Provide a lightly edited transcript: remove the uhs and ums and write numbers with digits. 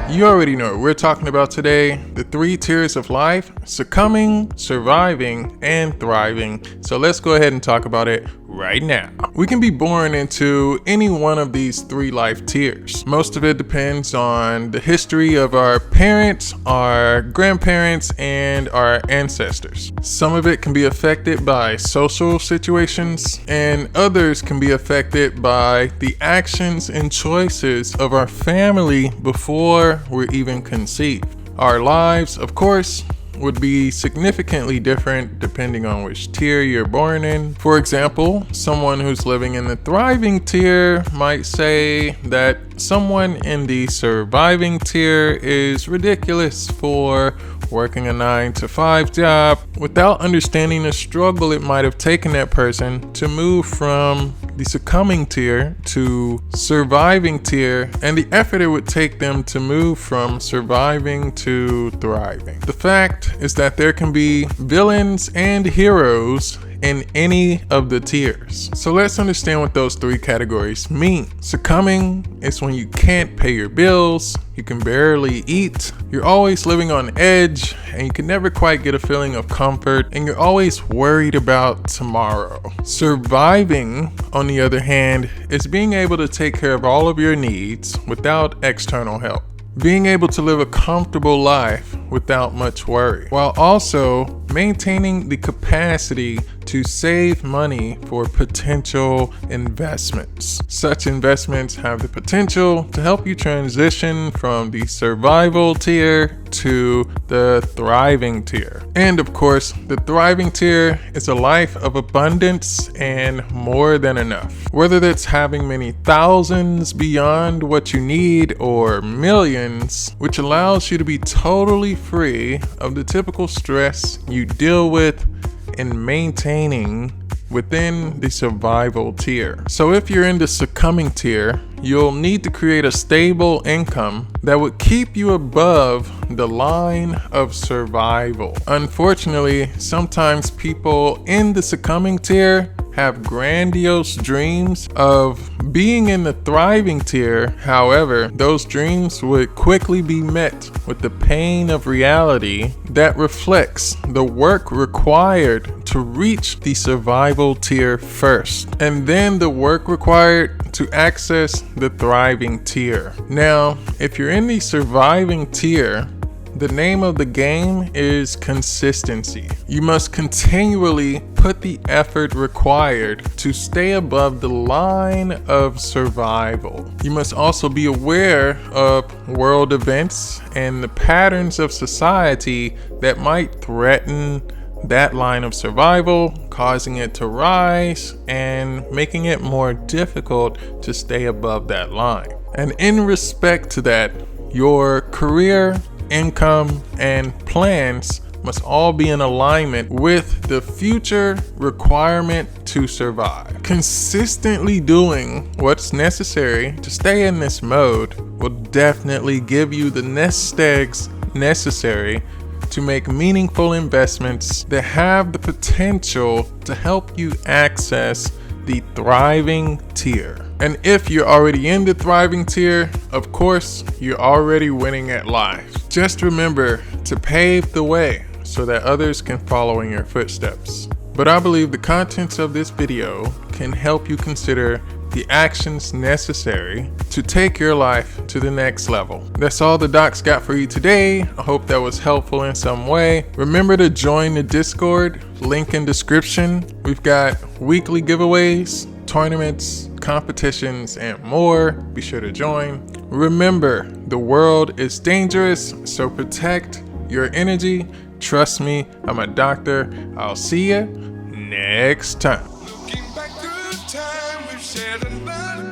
You already know what we're talking about today. The 3 tiers of life: succumbing, surviving, and thriving. So let's go ahead and talk about it right now. We can be born into any one of these 3 life tiers. Most of it depends on the history of our parents, our grandparents, and our ancestors. Some of it can be affected by social situations, and others can be affected by the actions and choices of our family before we're even conceived. Our lives, of course, would be significantly different depending on which tier you're born in. For example, someone who's living in the thriving tier might say that someone in the surviving tier is ridiculous for working a 9-to-5 job, without understanding the struggle it might have taken that person to move from the succumbing tier to surviving tier, and the effort it would take them to move from surviving to thriving. The fact is that there can be villains and heroes in any of the tiers. So let's understand what those 3 categories mean. Succumbing is when you can't pay your bills, you can barely eat, you're always living on edge, and you can never quite get a feeling of comfort, and you're always worried about tomorrow. Surviving, on the other hand, is being able to take care of all of your needs without external help. Being able to live a comfortable life without much worry, while also maintaining the capacity to save money for potential investments. Such investments have the potential to help you transition from the survival tier to the thriving tier. And of course, the thriving tier is a life of abundance and more than enough. Whether that's having many thousands beyond what you need or millions, which allows you to be totally free of the typical stress you deal with in maintaining within the survival tier. So if you're in the succumbing tier, you'll need to create a stable income that would keep you above the line of survival. Unfortunately, sometimes people in the succumbing tier have grandiose dreams of being in the thriving tier. However, those dreams would quickly be met with the pain of reality that reflects the work required to reach the survival tier first, and then the work required to access the thriving tier. Now, if you're in the surviving tier, the name of the game is consistency. You must continually put the effort required to stay above the line of survival. You must also be aware of world events and the patterns of society that might threaten that line of survival, causing it to rise and making it more difficult to stay above that line. And in respect to that, your career, income, and plans must all be in alignment with the future requirement to survive. Consistently doing what's necessary to stay in this mode will definitely give you the nest eggs necessary to make meaningful investments that have the potential to help you access the thriving tier. And if you're already in the thriving tier, of course, you're already winning at life. Just remember to pave the way so that others can follow in your footsteps. But I believe the contents of this video can help you consider the actions necessary to take your life to the next level. That's all the docs got for you today. I hope that was helpful in some way. Remember to join the Discord, link in description. We've got weekly giveaways, tournaments, competitions, and more. Be sure to join. Remember, the world is dangerous, so protect your energy. Trust me, I'm a doctor. I'll see you next time. Looking back through time, we've shared a lot.